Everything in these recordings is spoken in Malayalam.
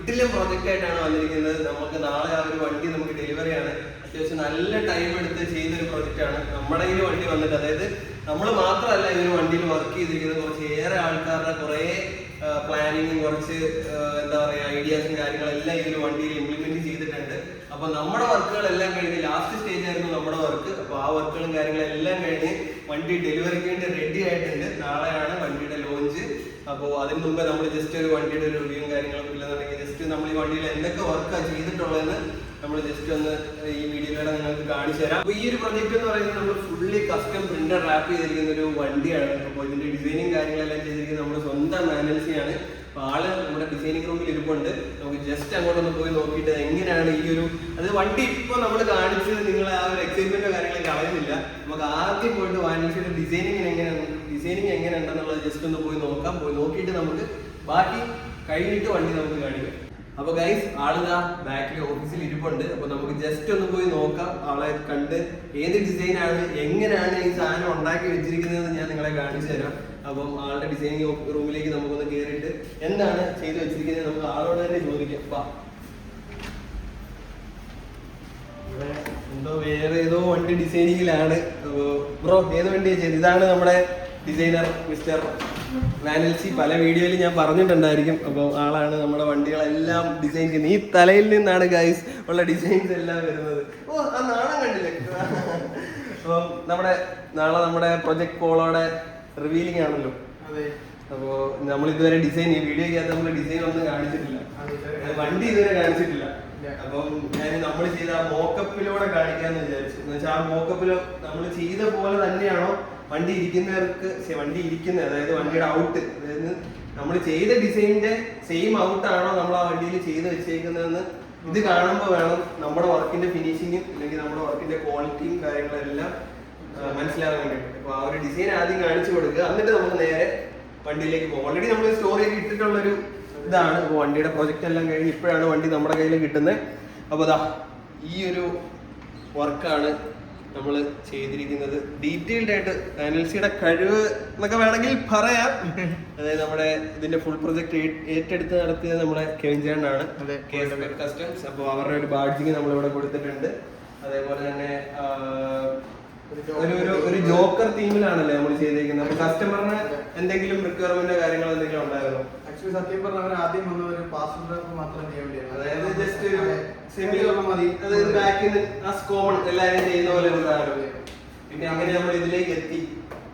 കിടിലൻ പ്രോജക്റ്റ് ആയിട്ടാണ് വന്നിരിക്കുന്നത്. നമുക്ക് നാളെ ആ ഒരു വണ്ടി നമുക്ക് ഡെലിവറി ആണ്. അത്യാവശ്യം നല്ല ടൈം എടുത്ത് ചെയ്യുന്നൊരു പ്രൊജക്റ്റ് ആണ്. നമ്മുടെ കയ്യിൽ വണ്ടി വന്നിട്ട്, അതായത് നമ്മൾ മാത്രമല്ല ഈ ഒരു വണ്ടിയിൽ വർക്ക് ചെയ്തിരിക്കുന്നത്, കുറച്ച് ഏറെ ആൾക്കാരുടെ കുറേ പ്ലാനിങ്ങും കുറച്ച് എന്താ പറയുക ഐഡിയാസും കാര്യങ്ങളെല്ലാം ഈ ഒരു വണ്ടിയിൽ ഇംപ്ലിമെന്റ് ചെയ്തിട്ടുണ്ട്. അപ്പൊ നമ്മുടെ വർക്കുകളെല്ലാം കഴിഞ്ഞ് ലാസ്റ്റ് സ്റ്റേജ് ആയിരുന്നു നമ്മുടെ വർക്ക്. അപ്പൊ ആ വർക്കുകളും കാര്യങ്ങളെല്ലാം കഴിഞ്ഞ് വണ്ടി ഡെലിവറിക്ക് വേണ്ടി റെഡി ആയിട്ടുണ്ട്. നാളെയാണ് വണ്ടിയുടെ ലോഞ്ച്. അപ്പോൾ അതിന് മുമ്പേ നമ്മൾ ജസ്റ്റ് ഒരു വണ്ടിയുടെ ഒരു റിവ്യൂവും കാര്യങ്ങളൊക്കെ ഇല്ലെന്നുണ്ടെങ്കിൽ ജസ്റ്റ് നമ്മൾ ഈ വണ്ടിയിൽ എന്തൊക്കെ വർക്കാണ് ചെയ്തിട്ടുള്ളതെന്ന് നമ്മൾ ജസ്റ്റ് ഒന്ന് ഈ വീഡിയോയിലൂടെ നിങ്ങൾക്ക് കാണിച്ചു തരാം. അപ്പോൾ ഈ ഒരു പ്രൊജക്ട് എന്ന് പറയുന്നത് നമ്മൾ ഫുള്ളി കസ്റ്റം പ്രിന്റർ റാപ്പ് ചെയ്തിരിക്കുന്ന ഒരു വണ്ടിയാണ്. അപ്പോൾ ഇതിന്റെ ഡിസൈനിങ് കാര്യങ്ങളെല്ലാം ചെയ്തിരിക്കുന്നത് നമ്മുടെ സ്വന്തം മാനുവൽസിയാണ്. അപ്പോൾ ആള് നമ്മുടെ ഡിസൈനിങ് റൂമിൽ ഇരിപ്പുണ്ട്. നമുക്ക് ജസ്റ്റ് അങ്ങോട്ടൊന്ന് പോയി നോക്കിയിട്ട് എങ്ങനെയാണ് ഈ ഒരു അത് വണ്ടി ഇപ്പോൾ നമ്മൾ കാണിച്ചത് നിങ്ങൾ ആ ഒരു എക്സൈറ്റ്മെന്റോ കാര്യങ്ങളൊക്കെ കളയുന്നില്ല. നമുക്ക് ആദ്യം പോയിട്ട് വാനിഷിയുടെ ഡിസൈനിങ് എങ്ങനെയുണ്ടെന്നുള്ളത് ജസ്റ്റ് ഒന്ന് പോയി നോക്കാം. പോയി നോക്കിയിട്ട് നമുക്ക് ബാക്കി കഴിഞ്ഞിട്ട് വണ്ടി നമുക്ക് കാണിക്കാം. അപ്പൊ ഗൈസ് ആളിതാ ബാക്കിൽ ഓഫീസിൽ ഇരിപ്പുണ്ട്. അപ്പൊ നമുക്ക് ജസ്റ്റ് ഒന്ന് പോയി നോക്കാം, ആളെ കണ്ട് ഏത് ഡിസൈനാണ് എങ്ങനെയാണ് ഈ സാധനം ഉണ്ടാക്കി വെച്ചിരിക്കുന്നത് ഞാൻ നിങ്ങളെ കാണിച്ചു തരാം. അപ്പം ആളുടെ ഡിസൈനിങ് റൂമിലേക്ക് നമുക്കൊന്ന് കയറിയിട്ട് എന്താണ് ചെയ്തു വെച്ചിരിക്കുന്നത് നമുക്ക് ആളോട് തന്നെ ചോദിക്കാം. എന്തോ വേറെ ഏതോ വണ്ടി ഡിസൈനിങ്ങിലാണ്. ബ്രോ ഏത് വണ്ടിയാണ് ചെയ്തത്? ഇതാണ് നമ്മുടെ ഡിസൈനർ മിസ്റ്റർ വാനൽസി. പല വീഡിയോയിൽ ഞാൻ പറഞ്ഞിട്ടുണ്ടായിരിക്കും. അപ്പോൾ ആളാണ് നമ്മുടെ വണ്ടികളെല്ലാം ഡിസൈൻ ചെയ്യുന്നത്. ഈ തലയിൽ നിന്നാണ് ഗൈസ് ഉള്ള ഡിസൈൻസ് എല്ലാം വരുന്നത്. ഓ ആ നാണം കണ്ടില്ലേ? അപ്പോൾ നാളെ നമ്മുടെ പ്രൊജക്ട് പോളോടെ റിവീലിംഗ് ആണല്ലോ. അപ്പോൾ നമ്മൾ ഇതുവരെ ഡിസൈൻ ഈ വീഡിയോക്കകത്ത് നമ്മൾ ഡിസൈൻ ഒന്നും കാണിച്ചിട്ടില്ല, വണ്ടി ഇതുവരെ കാണിച്ചിട്ടില്ല. അപ്പം നമ്മൾ ചെയ്ത ആ മോക്കപ്പിലൂടെ കാണിക്കാന്ന് വിചാരിച്ചു. എന്ന് വെച്ചാൽ ആ മോക്കപ്പിൽ നമ്മൾ ചെയ്ത പോലെ തന്നെയാണോ വണ്ടി ഇരിക്കുന്ന അതായത് വണ്ടിയുടെ ഔട്ട്, അതായത് നമ്മൾ ചെയ്ത ഡിസൈനിന്റെ സെയിം ഔട്ടാണോ നമ്മൾ ആ വണ്ടിയിൽ ചെയ്ത് വെച്ചേക്കുന്നതെന്ന് ഇത് കാണുമ്പോൾ വേണം നമ്മുടെ വർക്കിന്റെ ഫിനിഷിങ്ങും അല്ലെങ്കിൽ നമ്മുടെ വർക്കിന്റെ ക്വാളിറ്റിയും കാര്യങ്ങളെല്ലാം മനസ്സിലാകാൻ വേണ്ടിയിട്ട്. അപ്പൊ ആ ഒരു ഡിസൈൻ ആദ്യം കാണിച്ചു കൊടുക്കുക, എന്നിട്ട് നമുക്ക് നേരെ വണ്ടിയിലേക്ക് പോകും. ഓൾറെഡി നമ്മൾ സ്റ്റോറേജ് ഇട്ടിട്ടുള്ളൊരു ഇതാണ്. അപ്പോൾ വണ്ടിയുടെ പ്രൊജക്റ്റ് എല്ലാം കഴിഞ്ഞ് ഇപ്പോഴാണ് വണ്ടി നമ്മുടെ കയ്യിൽ കിട്ടുന്നത്. അപ്പോൾ അതാ ഈ ഒരു വർക്കാണ് നമ്മൾ ചെയ്തിരിക്കുന്നത്. ഡീറ്റെയിൽഡ് ആയിട്ട് എൻഎൽസിയുടെ കഴിവ് എന്നൊക്കെ വേണമെങ്കിൽ പറയാം. അതായത് നമ്മുടെ ഇതിന്റെ ഫുൾ പ്രൊജക്ട് ഏറ്റെടുത്ത് നടത്തിയത് നമ്മുടെ കെവിൻ ചേട്ടനാണ്, കസ്റ്റംസ്. അപ്പോൾ അവരുടെ ഒരു ബാഡ്ജിങ് നമ്മളിവിടെ കൊടുത്തിട്ടുണ്ട്. അതേപോലെ തന്നെ ഒരു ജോക്കർ തീമിലാണല്ലേ നമ്മൾ ചെയ്തേക്കുന്നത്. അപ്പൊ കസ്റ്റമറിന് എന്തെങ്കിലും റിക്വയർമെന്റ് കാര്യങ്ങൾ എന്തെങ്കിലും ഉണ്ടായിരുന്നു? ആക്ച്വലി സത്യം പറഞ്ഞാൽ ആദ്യം വന്ന ഒരു പാസഞ്ചർ മാത്രം ചെയ്യാൻ വേണ്ടിയാണ്. അതായത് ജസ്റ്റ് ഒരു സെമി മതി, അതായത് ബാക്കിന് കോമൺ എല്ലാവരും ചെയ്യുന്ന പോലെ ഒരു സാധനം. പിന്നെ അങ്ങനെ നമ്മൾ ഇതിലേക്ക് എത്തി.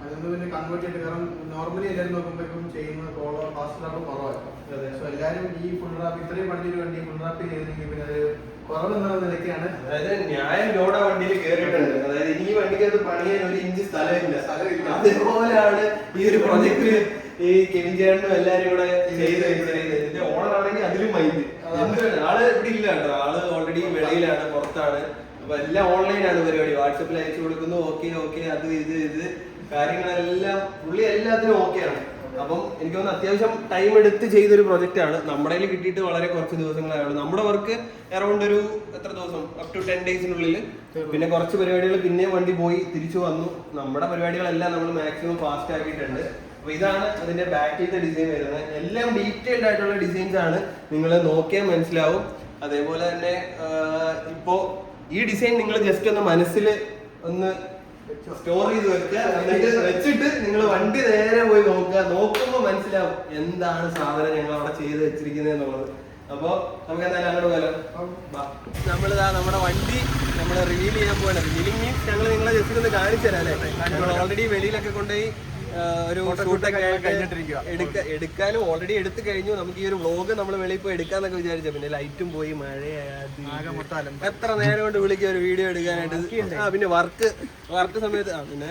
അതൊന്നും പിന്നെ കൺവേർട്ട് ചെയ്തിട്ട്, കാരണം നോർമലി എല്ലാവരും നോക്കുമ്പോഴേക്കും ചെയ്യുന്നത് പോളോ പാസഞ്ചർ കുറവായിരുന്നു. സോ എല്ലാവരും ഈ ഫുൾ റാപ്പ് ഇത്രയും വണ്ടിയിൽ വേണ്ടി ഫുൾ റാപ്പ് ചെയ്തില്ലെങ്കിൽ പിന്നെ അത് കുറവെന്നുള്ള നിലയ്ക്കാണ്. അതായത് ഞാൻ ലോഡ വണ്ടിയിൽ കയറിയിട്ടുണ്ട്. അതായത് ഈ വണ്ടിക്കകത്ത് പണിയാൻ ഒരു ഇഞ്ച് സ്ഥലമില്ല. അതേപോലെയാണ് ഈ ഒരു പ്രൊജക്ട് ഈ കെവിൻ ചേട്ടനും എല്ലാരും കൂടെ ചെയ്ത് വെച്ചത്. ഇതിന്റെ ഓണർ ആണെങ്കിൽ അതിലും മൈൻഡ് ആള് ഇവിടെ ഇല്ല കേട്ടോ. ആള് ഓൾറെഡി വെളിയിലാണ്, പുറത്താണ്. അപ്പൊ എല്ലാം ഓൺലൈനാണ് പരിപാടി. വാട്സപ്പിൽ അയച്ചു കൊടുക്കുന്നു, ഓക്കെ അത് ഇത് കാര്യങ്ങളെല്ലാം പുള്ളി എല്ലാത്തിനും ഓക്കെയാണ്. അപ്പം എനിക്ക് തോന്നുന്നു അത്യാവശ്യം ടൈം എടുത്ത് ചെയ്തൊരു പ്രൊജക്റ്റ് ആണ്. നമ്മുടെ കയ്യിൽ കിട്ടിയിട്ട് വളരെ കുറച്ച് ദിവസങ്ങളായുള്ളൂ. നമ്മുടെ വർക്ക് അറൗണ്ട് ഒരു എത്ര ദിവസം, അപ് ടു 10 ഡേയ്സിനുള്ളിൽ. പിന്നെ കുറച്ച് പരിപാടികൾ പിന്നെ വണ്ടി പോയി തിരിച്ചു വന്നു. നമ്മുടെ പരിപാടികളെല്ലാം നമ്മൾ മാക്സിമം ഫാസ്റ്റ് ആക്കിയിട്ടുണ്ട്. അപ്പൊ ഇതാണ് അതിന്റെ ബാക്കിലത്തെ ഡിസൈൻ വരുന്നത്. എല്ലാം ഡീറ്റെയിൽഡ് ആയിട്ടുള്ള ഡിസൈൻസ് ആണ്, നിങ്ങൾ നോക്കിയാൽ മനസ്സിലാവും. അതേപോലെ തന്നെ ഇപ്പോ ഈ ഡിസൈൻ നിങ്ങൾ ജസ്റ്റ് ഒന്ന് മനസ്സിൽ ഒന്ന് സ്റ്റോർ ചെയ്ത് വെക്കുക, എന്നിട്ട് വെച്ചിട്ട് നിങ്ങൾ വണ്ടി നേരെ പോയി നോക്കുക. നോക്കുമ്പോൾ മനസ്സിലാവും എന്താണ് സാധനം ഞങ്ങൾ അവിടെ ചെയ്ത് വെച്ചിരിക്കുന്നത് എന്നുള്ളത്. അപ്പൊ നമുക്ക് എന്തായാലും അങ്ങോട്ട് പോയാലോ. നമ്മളിതാ നമ്മുടെ വണ്ടി നമ്മൾ റിവീൽ ചെയ്യാൻ പോവാണ്. റിവീലിംഗ് മീൻസ് ഞങ്ങൾ നിങ്ങളെ ജസ്റ്റ് ഒന്ന് കാണിച്ചു തരാം അല്ലേ. നമ്മൾ ഓൾറെഡി വെളിയിലൊക്കെ കൊണ്ടുപോയി ഒരു ഷൂട്ടൊക്കെ എടുക്കാനും ഓൾറെഡി എടുത്തു കഴിഞ്ഞു. നമുക്ക് ഈ ഒരു വ്ളോഗ് നമ്മൾ വെളിയിൽ പോയി എടുക്കാന്നൊക്കെ വിചാരിച്ച, പിന്നെ ലൈറ്റും പോയി, മഴയായി എത്ര നേരം കൊണ്ട് വിളിക്കുക ഒരു വീഡിയോ എടുക്കാനായിട്ട്. പിന്നെ വർക്ക് സമയത്ത് പിന്നെ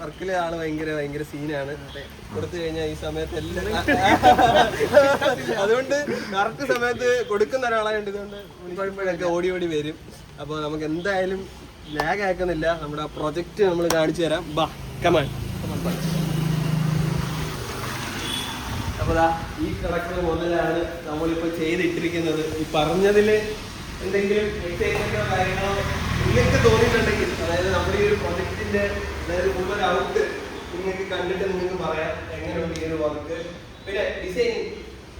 വർക്കിലെ ആള് ഭയങ്കര സീനാണ്. കൊടുത്തു കഴിഞ്ഞാൽ ഈ സമയത്ത് എല്ലാം അതുകൊണ്ട് കറക്റ്റ് സമയത്ത് കൊടുക്കുന്ന ഒരാളായിട്ട് ഇതുകൊണ്ട് ഓടി വരും. അപ്പൊ നമുക്ക് എന്തായാലും ലാഗ് ആക്കുന്നില്ല. നമ്മുടെ ആ പ്രൊജക്ട് നമ്മൾ കാണിച്ചു തരാം. ബാ കമാൻ. അപ്പൊ ഈ കിടക്കുന്ന മുതലാണ് നമ്മളിപ്പോ ചെയ്തിട്ടിരിക്കുന്നത്. ഈ പറഞ്ഞതില് എന്തെങ്കിലും എക്സൈറ്റ്മെന്റോ കാര്യങ്ങളോ നിങ്ങൾക്ക് തോന്നിയിട്ടുണ്ടെങ്കിൽ, അതായത് നമ്മുടെ ഈ ഒരു പ്രൊജക്ടിന്റെ അതായത് മുഴുവൻ ഔട്ട് നിങ്ങൾക്ക് കണ്ടിട്ട് നിങ്ങൾക്ക് പറയാം എങ്ങനെയുണ്ട് ഈ ഒരു വർക്ക്. പിന്നെ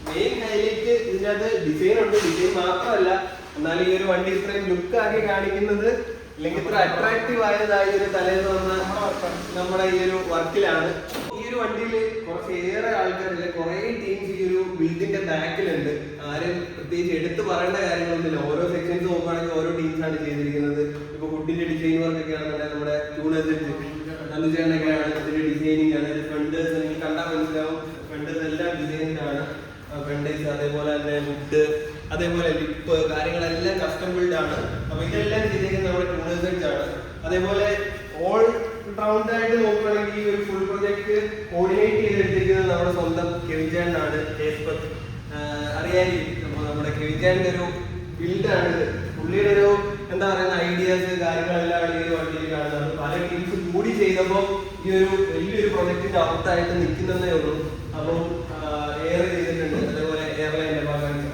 മെയിൻ ഹൈലൈറ്റ് ഇതിനകത്ത് ഡിസൈൻ ഉണ്ട്. ഡിസൈൻ മാത്രമല്ല, എന്നാൽ ഈ ഒരു വണ്ടി ഇത്രയും ലുക്ക് ആക്കി കാണിക്കുന്നത് അല്ലെങ്കിൽ ഇത്ര അട്രാക്റ്റീവ് ആയതായി ഒരു തലേന്ന് വന്ന നമ്മുടെ ഈ ഒരു വർക്കിലാണ്. ഈ ഒരു വണ്ടിയിൽ കുറച്ചേറെ ആൾക്കാരില്ല, കുറെ ടീംസ് ഈ ഒരു ബിൽഡിന്റെ ബാക്കിലുണ്ട്. ആരും പ്രത്യേകിച്ച് എടുത്തു പറയേണ്ട കാര്യങ്ങളൊന്നുമില്ല. ഓരോ സെക്ഷൻസ് നോക്കുകയാണെങ്കിൽ ഓരോ ടീംസ് ആണ് ചെയ്തിരിക്കുന്നത്. ഇപ്പൊ ഫുഡിന്റെ ഡിസൈൻ വർക്ക് ഒക്കെ ആണെന്നുണ്ടെങ്കിൽ നമ്മുടെ നന്ദുചേട്ടനൊക്കെയാണ് ഇതിന്റെ ഡിസൈനിങ് ആണ്. ഫ്രണ്ടേഴ്സ് നിങ്ങൾ കണ്ടാൽ മനസ്സിലാവും, ഫ്രണ്ടേഴ്സ് എല്ലാം ഡിസൈനിങ് ആണ്. ഫ്രണ്ടേഴ്സ് അതേപോലെ തന്നെ വുഡ്, അതേപോലെ ലിപ്പ് കാര്യങ്ങളെല്ലാം കസ്റ്റം ബിൽഡ് ആണ്. അപ്പൊ ഇതെല്ലാം ചെയ്തിരിക്കുന്നത് നമ്മുടെ ട്യൂണേഴ്സ് ആണ്. അതേപോലെ ഓൾ റൗണ്ട് ആയിട്ട് നോക്കുകയാണെങ്കിൽ ഈ ഒരു ഫുൾ പ്രൊജക്ട് കോർഡിനേറ്റ് ചെയ്തെടുത്തിരിക്കുന്നത് നമ്മുടെ സ്വന്തം കെവിൻ ചേട്ടനാണ്. അറിയാനിരിക്കും, അപ്പൊ നമ്മുടെ കെവിൻ ചേട്ടന്റെ ഒരു ബിൽഡാണ്. പുള്ളിയുടെ ഒരു എന്താ പറയുന്ന ഐഡിയാസ് കാര്യങ്ങളെല്ലാം ഈ ഒരു വണ്ടിയിൽ കാണുന്നത്. പല ടീംസ് കൂടി ചെയ്തപ്പോൾ ഈ ഒരു വലിയൊരു പ്രൊജക്ടിന്റെ ഔട്ടായിട്ട് നിൽക്കുന്നതേ ഉള്ളൂ. അപ്പം എയർ ചെയ്തിട്ടുണ്ട്, അതേപോലെ എയർലൈൻ്റെ ഭാഗമായിട്ട്.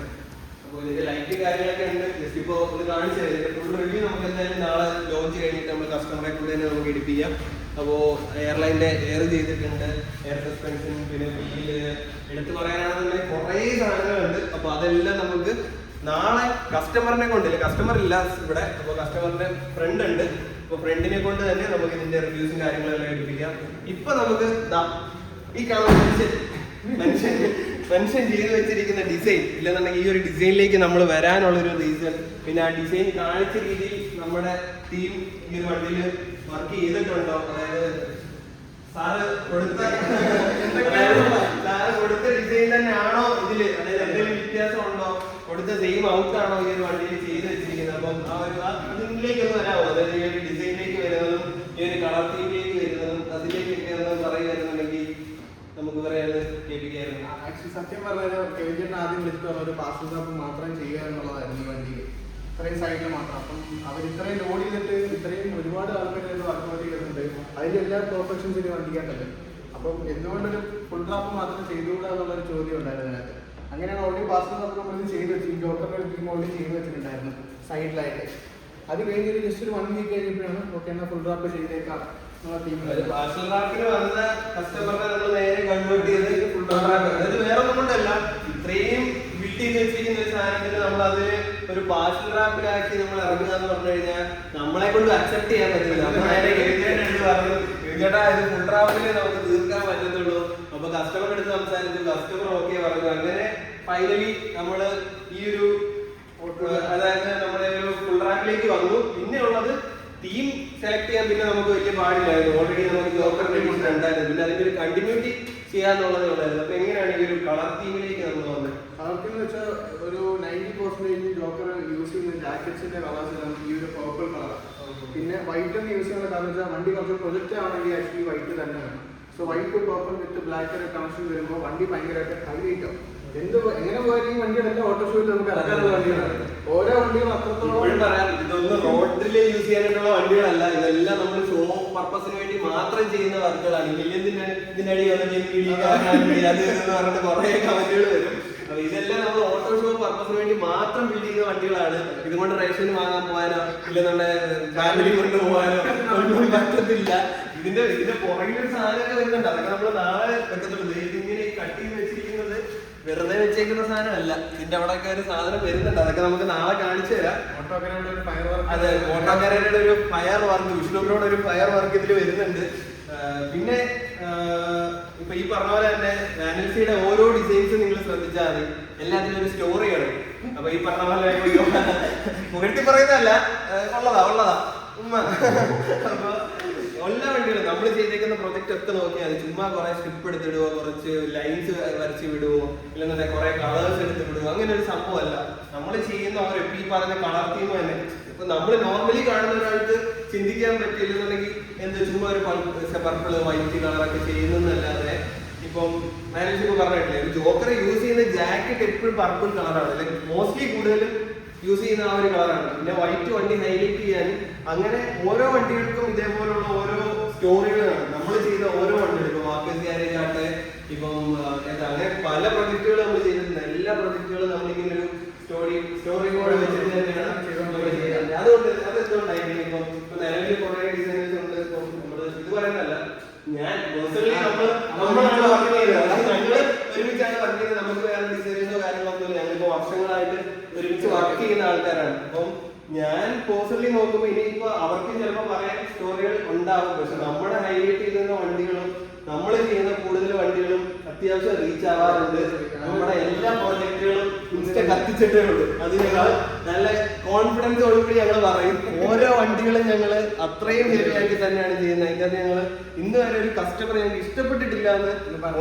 അപ്പോൾ ഇതിന്റെ ലൈറ്റ് കാര്യങ്ങളൊക്കെ ഉണ്ട്. ജസ്റ്റ് ഇപ്പോൾ ഒന്ന് കാണിച്ചു തരാം. ഫുൾ റിവ്യൂ നമുക്ക് എന്തായാലും നാളെ ലോഞ്ച് കഴിഞ്ഞിട്ട് നമ്മൾ കസ്റ്റമറെ കൂടെ തന്നെ നമുക്ക് എടുപ്പിക്കാം. അപ്പോൾ എയർലൈൻ്റെ എയർ ചെയ്തിട്ടുണ്ട്, എയർ സസ്പെൻഷൻ, പിന്നെ വീല്, എടുത്ത് പറയാനാണെന്നുണ്ടെങ്കിൽ കുറേ സാധനങ്ങളുണ്ട്. അപ്പോൾ അതെല്ലാം നമുക്ക് നാളെ കസ്റ്റമറിനെ കൊണ്ടില്ല, കസ്റ്റമർ ഇല്ല ഇവിടെ. അപ്പോൾ കസ്റ്റമറിന്റെ ഫ്രണ്ട് ഉണ്ട്. അപ്പോൾ ഫ്രണ്ടിനെ കൊണ്ട് തന്നെ നമുക്ക് ഇതിന്റെ റിവ്യൂസും കാര്യങ്ങളെല്ലാം എടുപ്പിക്കാം. ഇപ്പൊ നമുക്ക് ഈ കാണുന്ന മെൻഷൻ ചെയ്ത് വെച്ചിരിക്കുന്ന ഡിസൈൻ ഇല്ലെന്നുണ്ടെങ്കിൽ ഈ ഒരു ഡിസൈനിലേക്ക് നമ്മൾ വരാനുള്ളൊരു റീസൺ, പിന്നെ ആ ഡിസൈൻ കാണിച്ച രീതിയിൽ നമ്മുടെ ടീം ഈ ഒരു വണ്ടിയിൽ വർക്ക് ചെയ്തിട്ടുണ്ടോ, അതായത് സാറ് കൊടുത്ത ഡിസൈൻ തന്നെ ആണോ ഇതില്, അതായത് എന്തെങ്കിലും വ്യത്യാസം ഉണ്ടോ, കൊടുത്ത സെയിം ഔട്ട് ആണോ ഈ ഒരു വണ്ടിയിൽ ചെയ്ത് വെച്ചിരിക്കുന്നത്. അപ്പം ആ ഒരു ഇതിലേക്കൊന്ന് വരാമോ, അതായത് ഈ ഒരു ഡിസൈനിലേക്ക് വരുന്നതും ഈ ഒരു കളർ തീമിലേക്ക് വരുന്നതും അതിലേക്ക് പറയുകയാണെന്നുണ്ടെങ്കിൽ നമുക്ക് പറയാനുള്ളത് കേൾപ്പിക്കായിരുന്നു. ആക്ച്വലി സത്യം പറഞ്ഞാൽ കെവിൻ ചേട്ടൻ ആദ്യം വിളിച്ചിട്ട് പറഞ്ഞ ഒരു പാർസൽ ഷോപ്പ് മാത്രം ചെയ്യുക എന്നുള്ളതായിരുന്നു ഈ വണ്ടിയിൽ, ഇത്രയും സൈഡിൽ മാത്രം. അപ്പം അവർ ഇത്രയും ലോഡ് ചെയ്തിട്ട് ഇത്രയും ഒരുപാട് ആൾക്കാർ വർക്കൗട്ട് ചെയ്യുന്നുണ്ട്. അതിൻ്റെ എല്ലാ പെർഫെക്ഷൻസ് ഇത് വണ്ടിക്കാണ്ടല്ലേ. അപ്പം എന്തുകൊണ്ടൊരു ഫുൾ ട്രാപ്പ് മാത്രം ചെയ്തുകൂടാ എന്നുള്ളൊരു ചോദ്യം ഉണ്ടായിരുന്നു അതിനകത്ത്. അങ്ങനെയാണ് ഓൾറെഡി പാർസൽ ഷോപ്പ് നമ്മൾ ചെയ്ത് വെച്ചു, ജോക്കറിൻ്റെ ഒരു ടീം ഓൾറെഡി ചെയ്ത് വെച്ചിട്ടുണ്ടായിരുന്നു സൈഡിലായിട്ട്. അത് കഴിഞ്ഞൊരു ജസ്റ്റ് ഒരു 1 വീക്ക് കഴിഞ്ഞപ്പോഴാണ് ഓക്കെ എന്നാൽ ഫുൾ ട്രാപ്പ് ചെയ്തേക്കാം പാർസൽ റാപ്പിന് വന്ന കസ്റ്റമറിനെ നമ്മൾ നേരെ കൺവേർട്ട് ചെയ്ത് ഫുൾ റാപ്പ്. അതായത് വേറെ ഒന്നും കൊണ്ടല്ല, ഇത്രയും ബിൽഡ് ചെയ്ത് വെച്ചിരിക്കുന്ന ഒരു സാധനത്തിന് നമ്മൾ അതിന് ഒരു പാർസൽ റാപ്പിലാക്കി നമ്മൾ ഇറങ്ങുക എന്ന് പറഞ്ഞു കഴിഞ്ഞാൽ നമ്മളെ കൊണ്ട് അക്സെപ്റ്റ് ചെയ്യാൻ പറ്റില്ല. നമ്മൾ നേരെ എഴുതിയിട്ട് പറഞ്ഞു, എഴുതിയേട്ടാ ഇത് ഫുൾ റാപ്പില് നമുക്ക് തീർക്കാൻ പറ്റത്തുള്ളൂ. അപ്പൊ കസ്റ്റമർ എടുത്ത് സംസാരിച്ചു, കസ്റ്റമർ ഓക്കെ പറഞ്ഞു. അങ്ങനെ ഫൈനലി നമ്മള് ഈ ഒരു അതായത് നമ്മുടെ ഒരു ഫുൾ റാപ്പിലേക്ക് വന്നു. പിന്നെ ഉള്ളത് ടീം സെലക്ട് ചെയ്യാൻ പിന്നെ നമുക്ക് വലിയ പാടില്ലായിരുന്നു. ഓൾറെഡി നമുക്ക് ജോക്കറിന്റെ ടീം ഉണ്ടായിരുന്നു. പിന്നെ അതിന്റെ ഒരു കണ്ടിന്യൂറ്റി ചെയ്യാന്നുള്ളതേ ഉള്ളായിരുന്നു. അപ്പൊ എങ്ങനെയാണ് ഈ ഒരു കളർ തീമിലേക്ക് നമ്മൾ വന്നത്? കളർ തീം എന്ന് വെച്ചാൽ ഒരു 90% ജോക്കർ യൂസ് ചെയ്യുന്ന ജാക്കറ്റ്സിന്റെ കളേഴ്സ് ഈ ഒരു പർപ്പിൾ കളർ, പിന്നെ വൈറ്റ് ഒന്ന് യൂസ് ചെയ്യുന്ന കാരണം വെച്ചാൽ വണ്ടി കുറച്ച് പ്രൊജക്റ്റ് ആണെങ്കിൽ ആക്ച്വലി വൈറ്റ് തന്നെ വേണം. സോ വൈറ്റ് പർപ്പിൾ വിത്ത് ബ്ലാക്ക് കണക്ഷൻ വരുമ്പോൾ വണ്ടി ഭയങ്കരമായിട്ട് ഹൈലൈറ്റ് ആവും. എങ്ങനെ പോയാലും ഈ വണ്ടികളെല്ലാം ഓട്ടോ ഷോയിൽ നമുക്ക് ഇറക്കാനുള്ള വണ്ടികളാണ്. ഓരോ വണ്ടികളും അത്രത്തോളം പറയാം, ഇതൊന്നും റോഡിൽ യൂസ് ചെയ്യാനായിട്ടുള്ള വണ്ടികളല്ല. ഇതെല്ലാം നമ്മൾ ഷോ പർപ്പസിന് വേണ്ടി മാത്രം ചെയ്യുന്ന വർക്കുകളാണ്. ഇതിനടി അത് പറഞ്ഞിട്ട് കുറെ കമന്റുകൾ വരും. അപ്പൊ ഇതെല്ലാം നമ്മൾ ഓട്ടോ ഷോ പർപ്പസിന് വേണ്ടി മാത്രം ബിൽഡ് ചെയ്യുന്ന വണ്ടികളാണ്. ഇതുകൊണ്ട് റേഷന് വാങ്ങാൻ പോകാനോ ഇല്ലെന്നുള്ള ഫാമിലി കൊണ്ടുപോകാനോ ഒന്നും പറ്റത്തില്ല. ഇതിന്റെ പുറകിലൊരു സാധനമൊക്കെ വരുന്നുണ്ട്. അതൊക്കെ നമ്മൾ നാളെ വെക്കത്തുള്ളൂ. ഇതിങ്ങനെ കട്ട് ചെയ്ത് വെച്ചിരിക്കുന്നത് വെറുതെ വെച്ചേക്കുന്ന സാധനമല്ല. ഇതിന്റെ അവിടെയൊക്കെ ഒരു സാധനം വരുന്നുണ്ട്. അതൊക്കെ നമുക്ക് നാളെ കാണിച്ചു തരാം. അതെ, ഓട്ടോക്കാരുടെ ഒരു ഫയർ വർക്ക്, വിഷ്ണുവിനോട് ഒരു ഫയർ വർക്ക് ഇതിൽ വരുന്നുണ്ട്. പിന്നെ ഇപ്പൊ ഈ പറഞ്ഞ പോലെ തന്നെ വാനൽസിയുടെ ഓരോ ഡിസൈൻസ് നിങ്ങൾ ശ്രദ്ധിച്ചാൽ മതി, എല്ലാത്തിനും ഒരു സ്റ്റോറിയാണ്. അപ്പൊ ഈ പറഞ്ഞ പോലെ മുകഴ്ത്തി പറയുന്നതല്ല, ഉള്ളതാ ഉമ്മ. അപ്പൊ എല്ലാ വണ്ടികളും നമ്മൾ ചെയ്തേക്കുന്ന പ്രൊജക്ട് ഒക്കെ നോക്കിയാൽ മതി. ചുമ്മാ കുറെ സ്ട്രിപ്പ് എടുത്തിടുവോ, കുറച്ച് ലൈൻസ് വരച്ച് വിടുവോ, ഇല്ലെന്നുണ്ടെ കുറെ കളേഴ്സ് എടുത്ത് വിടുവോ, അങ്ങനെ ഒരു സംഭവമല്ല. നമ്മൾ ചെയ്യുന്ന ഓരോ ഈ പറഞ്ഞ കളർ തീം തന്നെ. ഇപ്പൊ നമ്മൾ നോർമലി കാണുന്ന ഒരാൾക്ക് ചിന്തിക്കാൻ പറ്റില്ലെന്നുണ്ടെങ്കിൽ എന്ത് ചുമ്മാ ഒരു പർപ്പിള് വൈറ്റ് കളറൊക്കെ ചെയ്യുന്നതല്ലാതെ, ഇപ്പം മാനേജ് ഇപ്പൊ പറഞ്ഞിട്ടില്ലേ, ഒരു ജോക്കർ യൂസ് ചെയ്യുന്ന ജാക്കറ്റ് എപ്പോഴും പർപ്പിൾ കളറാണ്. ലൈക്ക് മോസ്റ്റ്ലി കൂടുതലും യൂസ് ചെയ്യുന്ന ആ ഒരു കളറാണ്. പിന്നെ വൈറ്റ് വണ്ടി ഹൈലൈറ്റ് ചെയ്യാൻ അങ്ങനെ ഓരോ വണ്ടികൾക്കും ഇതേപോലുള്ള ഓരോ സ്റ്റോറികളാണ് നമ്മൾ ചെയ്ത ഓരോ വണ്ടികളും. ഇപ്പൊ വാക്കേഴ്സ് ഗാരേജ് ആട്ടെ, ഇപ്പം അങ്ങനെ പല പ്രൊജക്ടുകൾ നമ്മൾ ചെയ്തിട്ടുണ്ട്. എല്ലാ പ്രൊജക്ടുകളും നമ്മളിങ്ങനെ ഒരു സ്റ്റോറി കോഡ് വെച്ചിട്ട് തന്നെയാണ് ചെയ്യുന്നത്. അതുകൊണ്ട് അതെന്തുകൊണ്ടായിരിക്കും ഇപ്പം നിലവിൽ കുറെ ഡിസൈനേഴ്സ് ഉണ്ട്. ഇപ്പം നമ്മള് ഇത് പറയുന്നതല്ല, ഞാൻ പേഴ്സണലി നമ്മളാണ് വർക്ക് ചെയ്തത്. അത് ഞങ്ങള് ഒരുമിച്ചാണ് വർക്ക് ചെയ്തത്. നമുക്ക് വേറെ ഡിസൈനേഴ്സ് ഒരുമിച്ച് വർക്ക് ചെയ്യുന്ന ആൾക്കാരാണ്. അപ്പം ഞാൻ പേഴ്സണലി നോക്കുമ്പോൾ ഇനിയിപ്പോ അവർക്കും ചിലപ്പോൾ പറയാൻ സ്റ്റോറികൾ ഉണ്ടാവും. പക്ഷെ നമ്മുടെ ഹൈലൈറ്റ് ചെയ്യുന്ന വണ്ടികളും നമ്മൾ ചെയ്യുന്ന കൂടുതൽ വണ്ടികളും അത്യാവശ്യം റീച്ച് ആവാറുണ്ട്. നമ്മുടെ എല്ലാ പ്രോജക്റ്റുകളും ഇൻസ്റ്റ കത്തിച്ചിട്ടേ ഉള്ളൂ. അത് ഞങ്ങൾ നല്ല കോൺഫിഡൻസോടുകൂടി ഞങ്ങൾ പറയും. ഓരോ വണ്ടികളും ഞങ്ങൾ അത്രയും ഹെവി ആക്കി തന്നെയാണ് ചെയ്യുന്നത്. അതിനകത്ത് ഞങ്ങൾ ഇന്ന് വരെ ഒരു കസ്റ്റമർ ഞങ്ങൾക്ക് ഇഷ്ടപ്പെട്ടിട്ടില്ല എന്ന്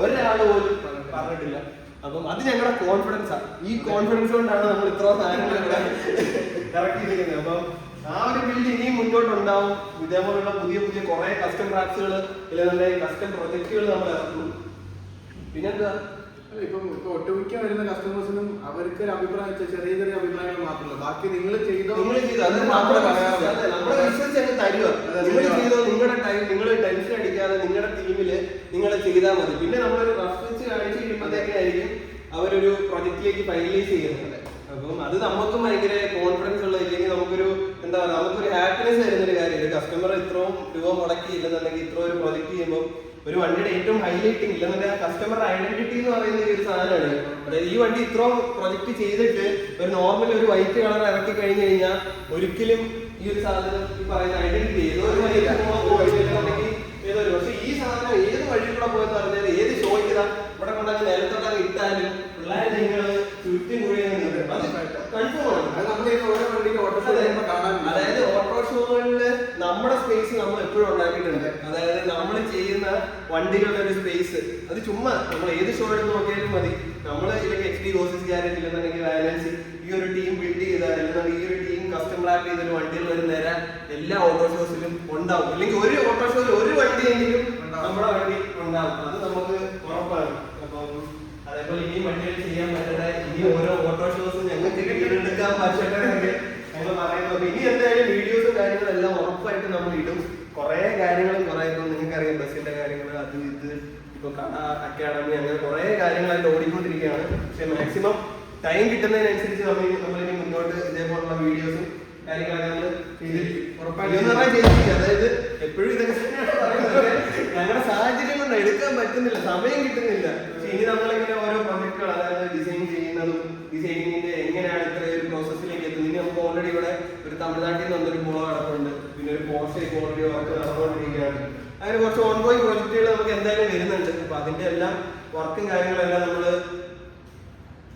ഒരാൾ പോലും പറഞ്ഞിട്ടില്ല. അപ്പം അത് ഞങ്ങളുടെ കോൺഫിഡൻസാണ്. ഈ കോൺഫിഡൻസ് കൊണ്ടാണ് നമ്മൾ ഇത്ര സാധനങ്ങൾ ഇറക്കിയിരിക്കുന്നത്. അപ്പം ആ ഒരു ബിൽഡ് ഇനിയും മുന്നോട്ടുണ്ടാവും. ഇതേപോലുള്ള പുതിയ പുതിയ കുറെ കസ്റ്റം റാപ്സുകൾ ഇല്ലെങ്കിൽ കസ്റ്റം പ്രൊജക്റ്റുകൾ നമ്മൾ ഇറക്കും. പിന്നെന്താ ഇപ്പം ഒട്ടുമിക്ക വരുന്ന കസ്റ്റമേഴ്സിനും അവർക്ക് ഒരു അഭിപ്രായം ചെറിയ ചെറിയ അഭിപ്രായങ്ങൾ മാത്രമല്ല, ബാക്കി നിങ്ങൾ ചെയ്തോ അത് നമ്മളെ വിശ്വസിച്ച് തരുക. നിങ്ങൾ ചെയ്തോ, നിങ്ങളുടെ ടൈം നിങ്ങൾ ടെൻഷൻ അടിക്കാതെ നിങ്ങളുടെ ടീമില് നിങ്ങൾ ചെയ്താൽ മതി. പിന്നെ നമ്മളൊരു റഫറൻസ് കാണിച്ച് കഴിയുമ്പോഴത്തേക്കായിരിക്കും അവരൊരു പ്രൊജക്റ്റിലേക്ക് ഫൈനലൈസ് ചെയ്യുന്നത്. അപ്പം അത് നമുക്കും ഭയങ്കര കോൺഫിഡൻസ് ഉള്ള, ഇല്ലെങ്കിൽ നമുക്കൊരു എന്താ പറയുക, നമുക്കൊരു ഹാപ്പിനെസ് തരുന്നൊരു കാര്യം. ഒരു കസ്റ്റമർ ഇത്രയും രൂപ മുടക്കി ഇല്ലെന്നുണ്ടെങ്കിൽ ഇത്ര ഒരു പ്രൊജക്ട് ചെയ്യുമ്പോൾ ഒരു വണ്ടിയുടെ ഏറ്റവും ഹൈലൈറ്റിംഗ് ഇല്ലെന്നുണ്ടെങ്കിൽ ആ കസ്റ്റമറുടെ ഐഡന്റിറ്റി എന്ന് പറയുന്ന ഒരു സാധനമാണ്. അതായത് ഈ വണ്ടി ഇത്രയും പ്രൊജക്ട് ചെയ്തിട്ട് ഒരു നോർമൽ ഒരു വൈറ്റ് കളർ ഇറക്കി കഴിഞ്ഞു കഴിഞ്ഞാൽ ഒരിക്കലും ഈ ഒരു സാധനം ഈ പറയുന്ന ഐഡന്റിറ്റി ഏതോ ഒരു വഴിയിലുണ്ടെങ്കിൽ ഏതോ ഒരു, പക്ഷെ ഈ സാധനം ഏത് വഴിയിലൂടെ പോയെന്ന് പറഞ്ഞാൽ ഏത് ഷോയ്ക്ക് ഇവിടെ കൊണ്ടാൽ നിലത്തോട്ടൊക്കെ ഇട്ടാലും പിള്ളേരെ നിങ്ങൾ ചുറ്റും കുഴിയുന്നുണ്ട്. അത് കൺഫേം ആണ്. അത് നമ്മൾ ഓരോ വണ്ടിക്ക് ഓട്ടോ കാണാൻ, അതായത് ഓട്ടോ ഷോകളില് നമ്മുടെ സ്പേസ് നമ്മൾ എപ്പോഴും ഉണ്ടാക്കിയിട്ടുണ്ട്. അതായത് നമ്മൾ ചെയ്യുന്ന വണ്ടികളുടെ ഒരു സ്പേസ് അത് ചുമ്മാ നമ്മൾ ഏത് ഷോ എടുത്ത് നോക്കിയാലും മതി. നമ്മൾ ഇല്ലെങ്കിൽ HD ഹോസിസ് ഗ്യാരേജ് ഇല്ലെന്നുണ്ടെങ്കിൽ വാലൻസി ഈ ഒരു ടീം ബിൽഡ് ചെയ്താൽ അല്ലെങ്കിൽ ഈ ഒരു ടീം കസ്റ്റം റാപ്പ് ചെയ്തൊരു വണ്ടികൾ ഒരു നേര എല്ലാ ഓട്ടോ ഷോസിലും ഉണ്ടാവും. അല്ലെങ്കിൽ ഒരു ഓട്ടോ ഷോയിൽ ഒരു വണ്ടിയെങ്കിലും നമ്മുടെ വണ്ടി ഉണ്ടാവും. അത് നമുക്ക് ഉറപ്പാണ്. അപ്പം അതേപോലെ ഇനി വണ്ടികൾ ചെയ്യാൻ പറ്റട്ടെ, ഇനി ഓരോ ഓട്ടോ ഷോസും ഞങ്ങൾക്ക് കീഴെടുക്കാൻ പറ്റട്ടെ എന്നൊക്കെ ഞങ്ങൾ പറയുന്നത്. ഇനി എന്തായാലും വീഡിയോസും കാര്യങ്ങളും എല്ലാം ഉറപ്പായിട്ട് നമ്മൾ ഇടും. കുറെ കാര്യങ്ങളും കുറെ ഇപ്പം നിങ്ങൾക്കറിയാം ബസ്സിന്റെ കാര്യങ്ങൾ അത് ഇത് ഇപ്പൊ അക്കാഡമി അങ്ങനെ കുറെ കാര്യങ്ങളായിട്ട് ഓടിക്കൊണ്ടിരിക്കുകയാണ്. പക്ഷെ മാക്സിമം ടൈം കിട്ടുന്നതിനനുസരിച്ച് നമ്മളിനി മുന്നോട്ട് ഇതേപോലുള്ള വീഡിയോസും കാര്യങ്ങളൊക്കെ നമ്മൾ ചെയ്തിരിക്കും. അതായത് എപ്പോഴും ഇതൊക്കെ ഞങ്ങളുടെ സാഹചര്യം കൊണ്ട് എടുക്കാൻ പറ്റുന്നില്ല, സമയം കിട്ടുന്നില്ല. പക്ഷെ ഇനി നമ്മളിങ്ങനെ ഓരോ പ്രൊജക്ടുകൾ, അതായത് ഡിസൈൻ ചെയ്യുന്നതും ഡിസൈനിങ്ങിന്റെ എങ്ങനെയാണ് ഇത്ര ഒരു പ്രോസസ്സിലേക്ക് എത്തുന്നത്. ഇനി നമുക്ക് ഓൾറെഡി ഇവിടെ ഒരു തമിഴ്നാട്ടിൽ നിന്ന് വന്നൊരു ബോളോ നടക്കുന്നുണ്ട്. പിന്നെ ഒരു പോർഷെ ഓൾറെഡി വർക്ക് നടന്നുകൊണ്ടിരിക്കുകയാണ്. അങ്ങനെ കുറച്ച് ഓൺഗോയിങ് പ്രൊജക്ടുകൾ നമുക്ക് എന്തായാലും വരുന്നുണ്ട്. അപ്പൊ അതിന്റെ എല്ലാം വർക്കും കാര്യങ്ങളെല്ലാം നമ്മൾ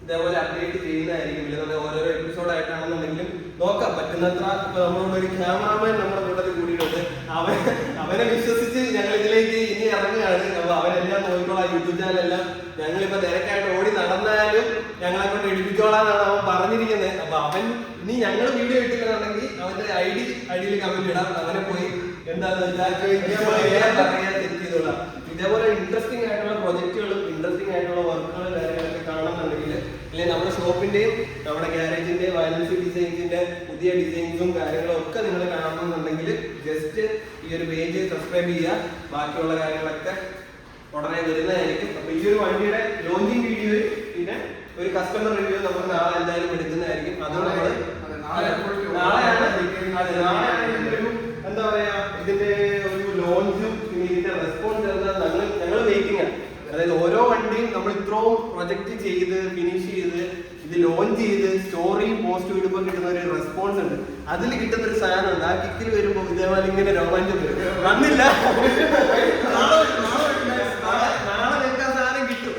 ഇതേപോലെ അപ്ഡേറ്റ് ചെയ്യുന്നതായിരിക്കും. ഇല്ലെന്നുണ്ടെങ്കിൽ ഓരോരോ എപ്പിസോഡായിട്ടാണെന്നുണ്ടെങ്കിലും നോക്കാം പറ്റുന്നത്ര. ഇപ്പൊ നമ്മളോട് ഒരു ക്യാമറാമാൻ നമ്മുടെ കൂട്ടത്തിൽ കൂടിയിട്ടുണ്ട്. അവനെ വിശ്വസിച്ച് ഞങ്ങൾ ഇതിലേക്ക് ഇനി ഇറങ്ങുകയാണ്. അപ്പൊ അവനെല്ലാം നോക്കിക്കോളാം. യൂട്യൂബ് ചാനലെല്ലാം ഞങ്ങളിപ്പോ തിരക്കായിട്ട് ഓടി നടന്നാലും ഞങ്ങളെ കൊണ്ട് എടുപ്പിച്ചോളാന്നാണ് അവൻ പറഞ്ഞിരിക്കുന്നത്. അപ്പൊ അവൻ ഇനി ഞങ്ങൾ വീഡിയോ ഇട്ടിട്ടുണ്ടെങ്കിൽ അവന്റെ ഐഡിയിൽ കമന്റ് ഇടാം. അവനെ പോയി എന്താന്ന് വെച്ചാൽ ചെക്ക് ചെയ്തോളാം. ഇതേപോലെ ഇൻട്രസ്റ്റിംഗ് ആയിട്ടുള്ള പ്രൊജക്ടുകളും ഇൻട്രസ്റ്റിംഗ് ആയിട്ടുള്ള വർക്കുകളും കാര്യങ്ങളൊക്കെ കാണുന്നുണ്ടെങ്കിൽ അല്ലെങ്കിൽ നമ്മുടെ ഷോപ്പിന്റെയും നമ്മുടെ ഗ്യാരേജിന്റെയും വയലൻസി ഡിസൈൻസിന്റെ പുതിയ ഡിസൈൻസും കാര്യങ്ങളും ഒക്കെ നിങ്ങൾ കാണുന്നുണ്ടെങ്കിൽ ജസ്റ്റ് ഈ ഒരു പേജ് സബ്സ്ക്രൈബ് ചെയ്യുക. ബാക്കിയുള്ള കാര്യങ്ങളൊക്കെ ഉടനെ വരുന്നതായിരിക്കും. അപ്പൊ ഈ ഒരു വണ്ടിയുടെ ലോഞ്ചിങ് വീഡിയോ പിന്നെ ഒരു കസ്റ്റമർ റിവ്യൂ നമുക്ക് നാളെ എന്തായാലും എടുക്കുന്നതായിരിക്കും. അത് നമ്മൾ നാളെയാണ് ഒരു എന്താ പറയാ ഇതിന്റെ ഒരു ലോഞ്ചും പിന്നെ ഇതിന്റെ റെസ്പോൺസ് ഞങ്ങൾ വെയിറ്റിംഗ് ആണ്. അതായത് ഓരോ വണ്ടിയും നമ്മൾ ഇത്രയും പ്രൊജക്ട് ചെയ്ത് ഫിനിഷ് ചെയ്ത് ഇത് ലോഞ്ച് ചെയ്ത് സ്റ്റോറിയും പോസ്റ്റും ഇടുമ്പോൾ കിട്ടുന്ന ഒരു റെസ്പോൺസ് ഉണ്ട്. അതിൽ കിട്ടുന്ന ഒരു സാധനം ഉണ്ട്. ആ കിക്കിൽ വരുമ്പോൾ ഇതേപോലെ ഇങ്ങനെ രോമാഞ്ചം വരും. വന്നില്ല നാളെ നിങ്ങൾക്ക് ആ സാധനം കിട്ടും.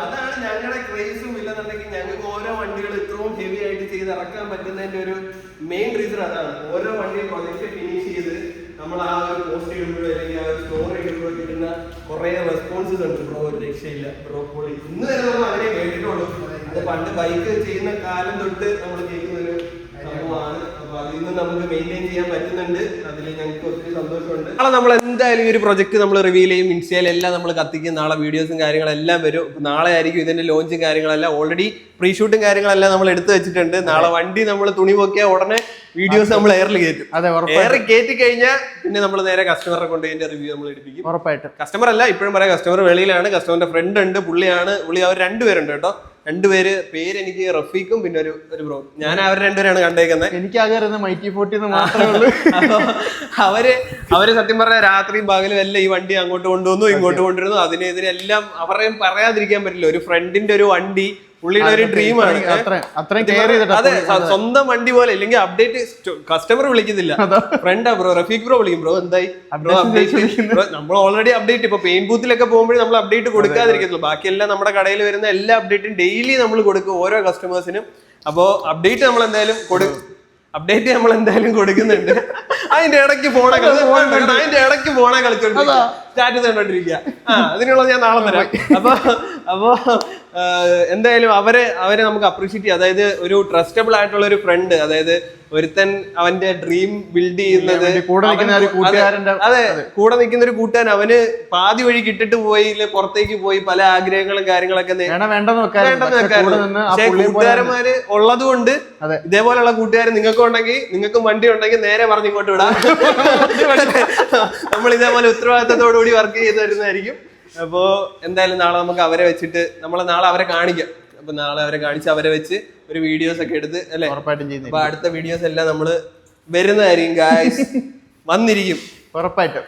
അതാണ് ഞങ്ങളുടെ ക്രേസും. ഇല്ലെന്നുണ്ടെങ്കിൽ ഞങ്ങൾക്ക് ഓരോ വണ്ടികൾ ഇത്രയും ഹെവി ആയിട്ട് ചെയ്ത് ഇറക്കാൻ പറ്റുന്നതിന്റെ ഒരു മെയിൻ റീസൺ അതാണ്. ഓരോ വണ്ടിയും പ്രൊജക്ട് ഫിനിഷ് ചെയ്ത് നമ്മൾ ആ ഒരു പോസ്റ്റ് ഇടുമ്പോഴോ അല്ലെങ്കിൽ ആ ഒരു സ്റ്റോറി ഇടുമ്പോഴോ കിട്ടുന്ന കുറെ റെസ്പോൺസസ് ഉണ്ട്. ബ്രോ ഒരു രക്ഷയില്ല, ബ്രോ പൊളി. ഇന്ന് വരെ നമ്മൾ അങ്ങനെ കേട്ടിട്ടുള്ളൂ. അത് പണ്ട് ബൈക്ക് ചെയ്യുന്ന കാലം തൊട്ട് നമ്മൾ കേൾക്കുന്ന ഒരു സംഭവമാണ്. അപ്പൊ അതിൽ നിന്ന് നമുക്ക് മെയിൻറ്റെയിൻ ചെയ്യാൻ പറ്റുന്നുണ്ട്. അതിൽ ഞങ്ങൾക്ക് ഒത്തിരി സന്തോഷമുണ്ട്. നാളെ നമ്മൾ എന്തായാലും ഈ ഒരു പ്രൊജക്ട് നമ്മൾ റിവീൽ ചെയ്യും. ഇൻസ്റ്റയിലെല്ലാം നമ്മൾ കത്തിക്കും. നാളെ വീഡിയോസും കാര്യങ്ങളെല്ലാം വരും. നാളെ ആയിരിക്കും ഇതിന്റെ ലോഞ്ചും കാര്യങ്ങളെല്ലാം. ഓൾറെഡി പ്രീ ഷൂട്ടും കാര്യങ്ങളെല്ലാം നമ്മൾ എടുത്തു വെച്ചിട്ടുണ്ട്. നാളെ വണ്ടി നമ്മൾ തുണി പൊക്കിയാൽ ഉടനെ വീഡിയോസ് നമ്മൾ എയറിൽ കയറ്റും. എയറിൽ കയറ്റി കഴിഞ്ഞാൽ പിന്നെ നമ്മൾ നേരെ കസ്റ്റമറെ കൊണ്ട് ഇതിന്റെ റിവ്യൂ നമ്മൾ എടുപ്പിക്കും. ഉറപ്പായിട്ട് കസ്റ്റമർ അല്ല, ഇപ്പോഴും പറയാം, കസ്റ്റമർ വെളിയിലാണ്. കസ്റ്റമറിന്റെ ഫ്രണ്ട് ഉണ്ട്, പുള്ളി അവർ രണ്ടുപേരുണ്ട് കേട്ടോ. രണ്ടുപേര് പേര് എനിക്ക് റഫീഖും പിന്നെ ഒരു ബ്രോ. ഞാൻ അവർ രണ്ടുപേരാണ് കണ്ടേക്കുന്നത്. എനിക്ക് ആകെ മൈറ്റി 40 മാത്രമേ ഉള്ളൂ. അവര് സത്യം പറഞ്ഞാൽ രാത്രിയും പകലും എല്ലാം ഈ വണ്ടി അങ്ങോട്ട് കൊണ്ടുവന്നു ഇങ്ങോട്ട് കൊണ്ടുവരുന്നു. അതിനെതിരെ എല്ലാം അവരെയും പറയാതിരിക്കാൻ പറ്റില്ല. ഒരു ഫ്രണ്ടിന്റെ ഒരു വണ്ടി പുള്ളിയുടെ ഒരു ഡ്രീമാണ്. അത്രയും കെയർ ചെയ്തിട്ട്. അതെ, സ്വന്തം വണ്ടി പോലെ. ഇല്ലെങ്കിൽ അപ്ഡേറ്റ് കസ്റ്റമർ വിളിക്കുന്നില്ല, ഫ്രണ്ടാ ബ്രോ, റഫീഖ് ബ്രോ വിളിക്കും, ബ്രോ എന്തായി ബ്രോ അപ്ഡേറ്റ്. നമ്മൾ ഓൾറെഡി അപ്ഡേറ്റ്, ഇപ്പൊ പെയിന്റ് ബൂത്തിലൊക്കെ പോകുമ്പോഴേ നമ്മൾ അപ്ഡേറ്റ് കൊടുക്കാതിരിക്കത്തുള്ളൂ. ബാക്കിയെല്ലാം നമ്മുടെ കടയിൽ വരുന്ന എല്ലാ അപ്ഡേറ്റും ഡെയിലി നമ്മൾ കൊടുക്കും ഓരോ കസ്റ്റമേഴ്സിനും. അപ്പോ അപ്ഡേറ്റ് നമ്മൾ എന്തായാലും കൊടുക്കുന്നുണ്ട്. അതിന്റെ ഇടയ്ക്ക് ഫോണെ കളിച്ചോണ്ടിരിക്കുക, സ്റ്റാറ്റസ് കണ്ടോണ്ടിരിക്കുക. അതിനുള്ള ഞാൻ നാളെ തരാം. അപ്പൊ എന്തായാലും അവരെ നമുക്ക് അപ്രീഷിയേറ്റ് ചെയ്യാം. അതായത് ഒരു ട്രസ്റ്റബിൾ ആയിട്ടുള്ള ഒരു ഫ്രണ്ട്, അതായത് ഒരുത്തൻ അവന്റെ ഡ്രീം ബിൽഡ് ചെയ്യുന്നത്, അതെ, കൂടെ നിൽക്കുന്ന ഒരു കൂട്ടുകാരൻ അവന് പാതി വഴി കിട്ടിട്ട് പോയി പുറത്തേക്ക് പോയി പല ആഗ്രഹങ്ങളും കാര്യങ്ങളൊക്കെ പക്ഷെ കൂട്ടുകാരന്മാര് ഉള്ളത് കൊണ്ട്, ഇതേപോലെയുള്ള കൂട്ടുകാർ നിങ്ങൾക്ക് ഉണ്ടെങ്കിൽ, നിങ്ങൾക്കും വണ്ടി ഉണ്ടെങ്കിൽ നേരെ പറഞ്ഞ് ഇങ്ങോട്ട് വിടാം. നമ്മൾ ഇതേപോലെ ഉത്തരവാദിത്തത്തോടുകൂടി വർക്ക് ചെയ്ത് വരുന്നതായിരിക്കും. അപ്പോ എന്തായാലും നാളെ നമുക്ക് അവരെ വെച്ചിട്ട് നാളെ അവരെ കാണിക്കാം. അപ്പൊ നാളെ അവരെ കാണിച്ച് അവരെ വെച്ച് ഒരു വീഡിയോസ് ഒക്കെ എടുത്ത് അല്ലെ. അപ്പൊ അടുത്ത വീഡിയോസ് എല്ലാം നമ്മള് വരുന്നതായിരിക്കും ഗായ്സ്, വന്നിരിക്കും ഉറപ്പായിട്ടും.